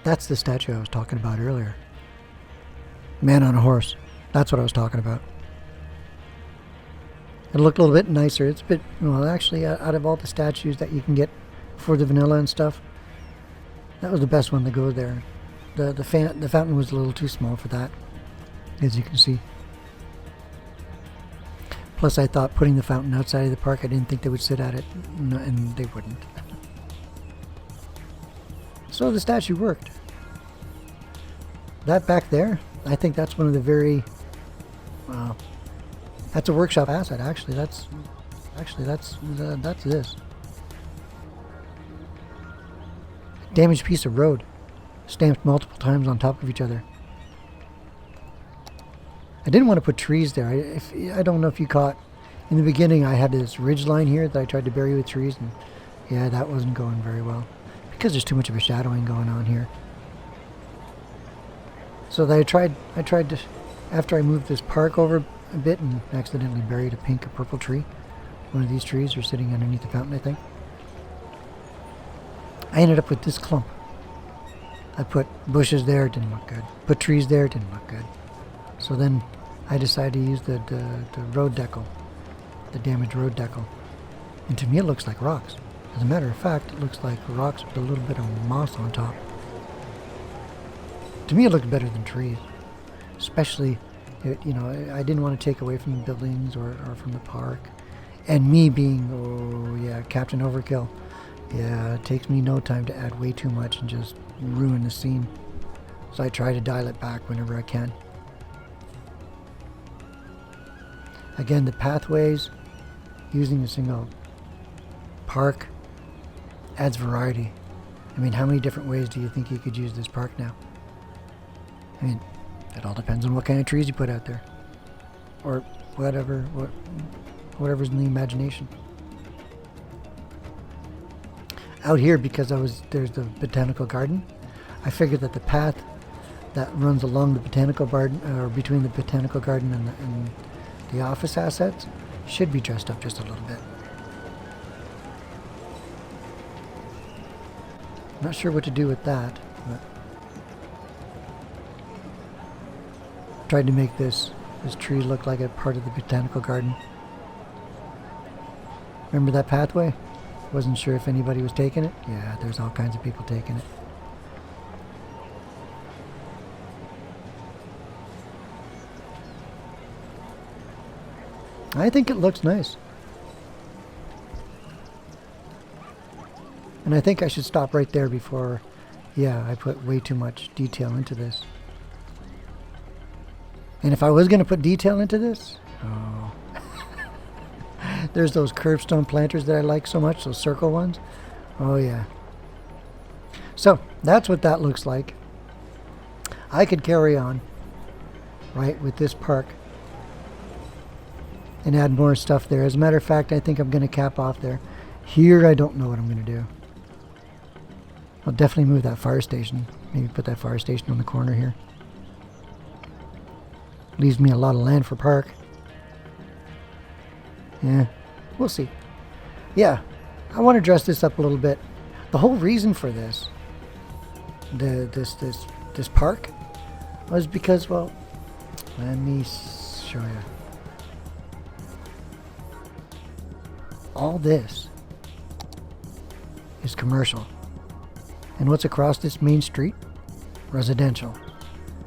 That's the statue I was talking about earlier. Man on a horse. That's what I was talking about. It looked a little bit nicer. It's a bit, well, actually, out of all the statues that you can get for the vanilla and stuff, that was the best one to go there. The fountain was a little too small for that, as you can see. Plus, I thought putting the fountain outside of the park, I didn't think they would sit at it, and they wouldn't. So the statue worked. That back there, I think that's one of the very, that's a workshop asset. Actually, that's this. Damaged piece of road, stamped multiple times on top of each other. I didn't want to put trees there. I don't know if you caught, in the beginning I had this ridge line here that I tried to bury with trees, and yeah, that wasn't going very well because there's too much of a shadowing going on here. So I tried to, after I moved this park over a bit and accidentally buried a pink or purple tree. One of these trees are sitting underneath the fountain, I think. I ended up with this clump. I put bushes there, it didn't look good. Put trees there, it didn't look good. So then I decided to use the road decal, the damaged road decal. And to me it looks like rocks. As a matter of fact, it looks like rocks with a little bit of moss on top. To me it looked better than trees. Especially, you know, I didn't want to take away from the buildings or from the park. And me being, oh yeah, Captain Overkill. Yeah, it takes me no time to add way too much and just ruin the scene. So I try to dial it back whenever I can. Again, the pathways, using a single park adds variety. I mean, how many different ways do you think you could use this park now? I mean, it all depends on what kind of trees you put out there. Or whatever's in the imagination. Out here, because there's the botanical garden, I figured that the path that runs along the botanical garden, or between the botanical garden and the office assets, should be dressed up just a little bit. Not sure what to do with that, but tried to make this tree look like a part of the botanical garden. Remember that pathway? Wasn't sure if anybody was taking it. Yeah, there's all kinds of people taking it. I think it looks nice. And I think I should stop right there before, yeah, I put way too much detail into this. And if I was going to put detail into this, oh. There's those curbstone planters that I like so much, those circle ones. Oh yeah. So that's what that looks like. I could carry on, right, with this park and add more stuff there. As a matter of fact, I think I'm going to cap off there. Here, I don't know what I'm going to do. I'll definitely move that fire station. Maybe put that fire station on the corner here. Leaves me a lot of land for park. Yeah, we'll see. Yeah, I want to dress this up a little bit. The whole reason for this park was because, well, let me show you. All this is commercial. And what's across this main street? Residential.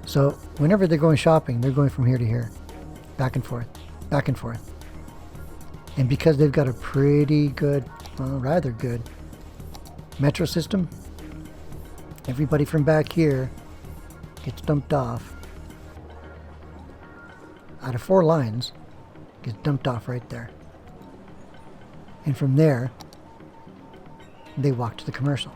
So whenever they're going shopping, they're going from here to here. Back and forth. Back and forth. And because they've got a pretty good, well, rather good metro system, everybody from back here gets dumped off. Out of 4 lines, gets dumped off right there. And from there, they walk to the commercial.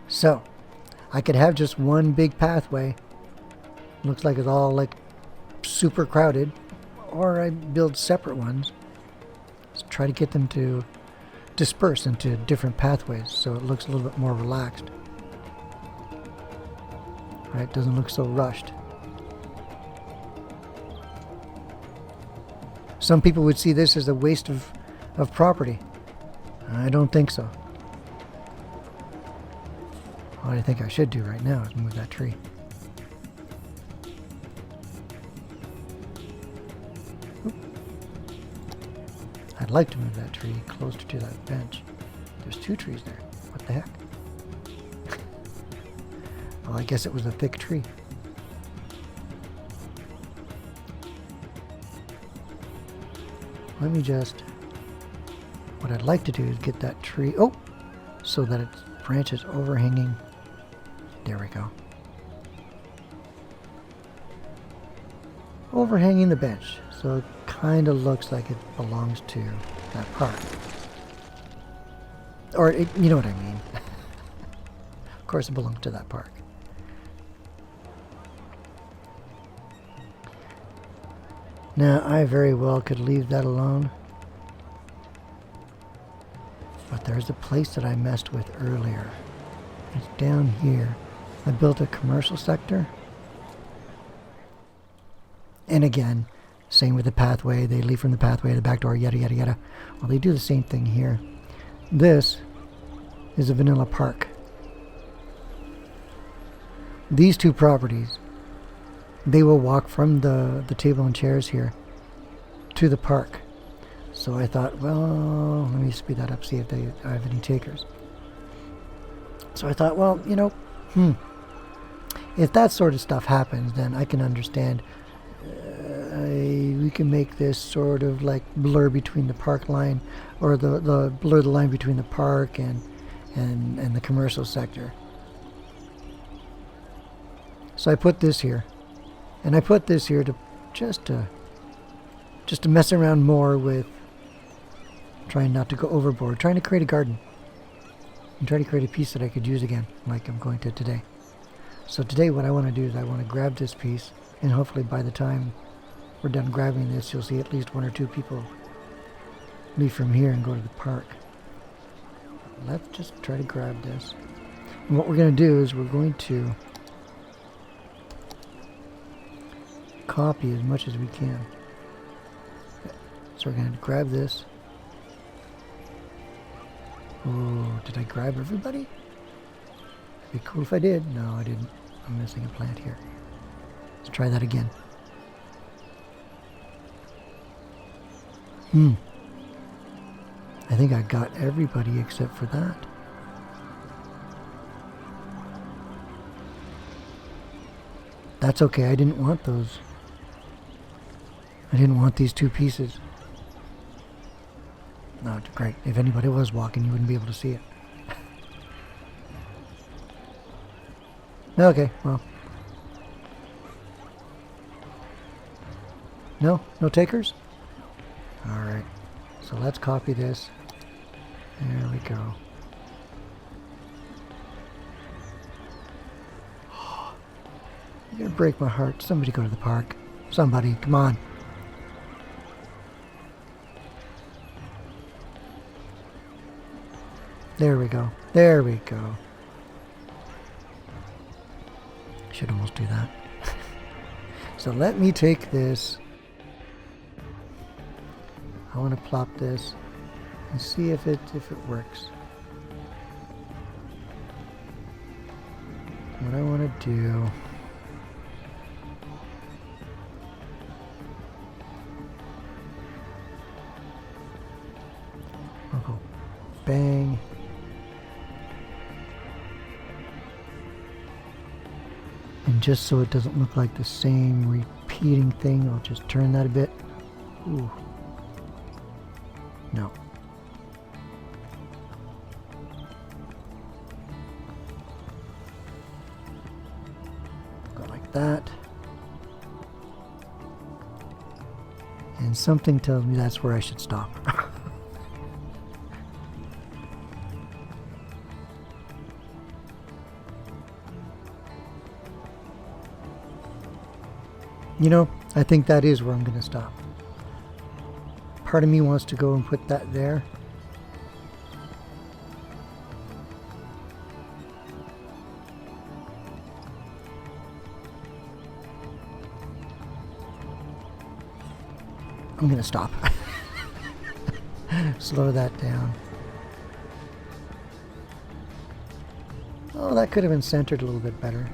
So, I could have just one big pathway. Looks like it's all like super crowded. Or I build separate ones. Try to get them to disperse into different pathways so it looks a little bit more relaxed. Right? Doesn't look so rushed. Some people would see this as a waste of property. I don't think so. What I think I should do right now is move that tree. Oop. I'd like to move that tree closer to that bench. There's 2 trees there. What the heck? Well, I guess it was a thick tree. Let me just... What I'd like to do is get that tree... Oh! So that its branches overhanging. There we go. Overhanging the bench. So it kind of looks like it belongs to that park. Or, you know what I mean. Of course it belongs to that park. Now, I very well could leave that alone. But there's a place that I messed with earlier. It's down here. I built a commercial sector. And again, same with the pathway. They leave from the pathway to the back door, yada, yada, yada. Well, they do the same thing here. This is a vanilla park. These 2 properties, they will walk from the table and chairs here to the park. So I thought, well, let me speed that up, see if I have any takers. So I thought, well, you know, if that sort of stuff happens, then I can understand. We can make this sort of like blur between the park line, or the blur the line between the park and the commercial sector. So I put this here, and I put this here to just to mess around more with trying not to go overboard, trying to create a garden, and try to create a piece that I could use again, like I'm going to today. So today what I want to do is I want to grab this piece, and hopefully by the time we're done grabbing this, you'll see at least 1 or 2 people leave from here and go to the park. Let's just try to grab this. And what we're going to do is we're going to copy as much as we can. So we're going to grab this. Oh, did I grab everybody? It'd be cool if I did. No, I didn't. I'm missing a plant here. Let's try that again. I think I got everybody except for that. That's okay. I didn't want those. I didn't want these 2 pieces. No, great. If anybody was walking, you wouldn't be able to see it. Okay, well. No takers? Alright. So let's copy this. There we go. You're gonna break my heart. Somebody go to the park. Somebody, come on. There we go. There we go. Should almost do that. So let me take this. I want to plop this and see if it works. What I want to do. I'll go bang. And just so it doesn't look like the same repeating thing, I'll just turn that a bit. Ooh. No. Go like that. And something tells me that's where I should stop. You know, I think that is where I'm going to stop. Part of me wants to go and put that there. I'm going to stop. Slow that down. Oh, that could have been centered a little bit better.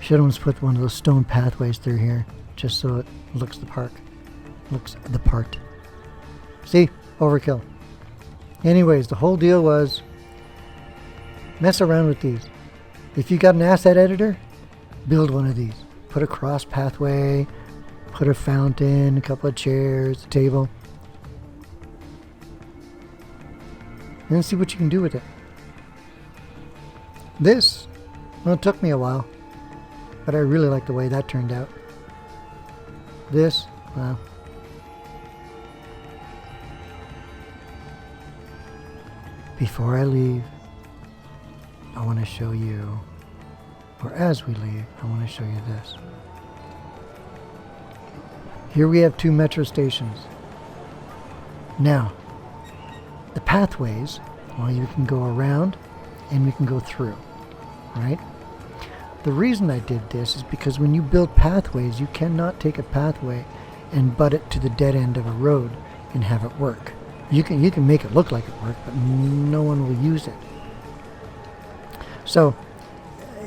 Should almost put one of those stone pathways through here, just so it looks the part. See? Overkill. Anyways, the whole deal was mess around with these. If you got an asset editor, build one of these. Put a cross pathway, put a fountain, a couple of chairs, a table. And then see what you can do with it. This, well, it took me a while, but I really like the way that turned out. This, well, before I leave, I want to show you, or as we leave, I want to show you this. Here we have 2 metro stations. Now, the pathways, well, you can go around and we can go through, right? The reason I did this is because when you build pathways, you cannot take a pathway and butt it to the dead end of a road and have it work. You can make it look like it worked, but no one will use it. So,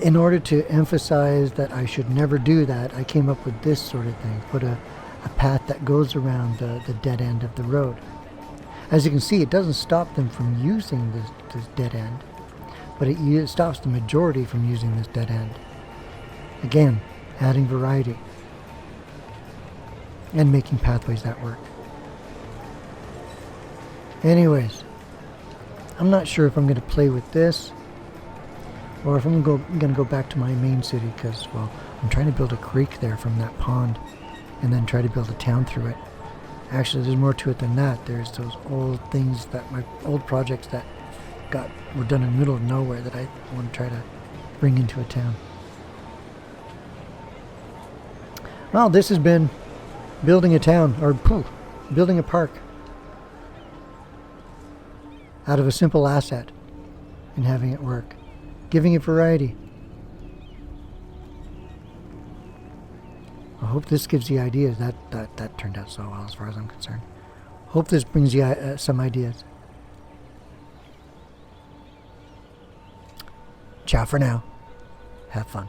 in order to emphasize that I should never do that, I came up with this sort of thing. Put a path that goes around the dead end of the road. As you can see, it doesn't stop them from using this dead end, but it stops the majority from using this dead end. Again, adding variety and making pathways that work. Anyways, I'm not sure if I'm going to play with this or if I'm going to go back to my main city because, well, I'm trying to build a creek there from that pond and then try to build a town through it. Actually, there's more to it than that. There's those old things my old projects that were done in the middle of nowhere that I want to try to bring into a town. Well, this has been building a town, or building a park out of a simple asset and having it work, giving it variety. I hope this gives you ideas. That turned out so well as far as I'm concerned. Hope this brings you some ideas. Ciao for now. Have fun.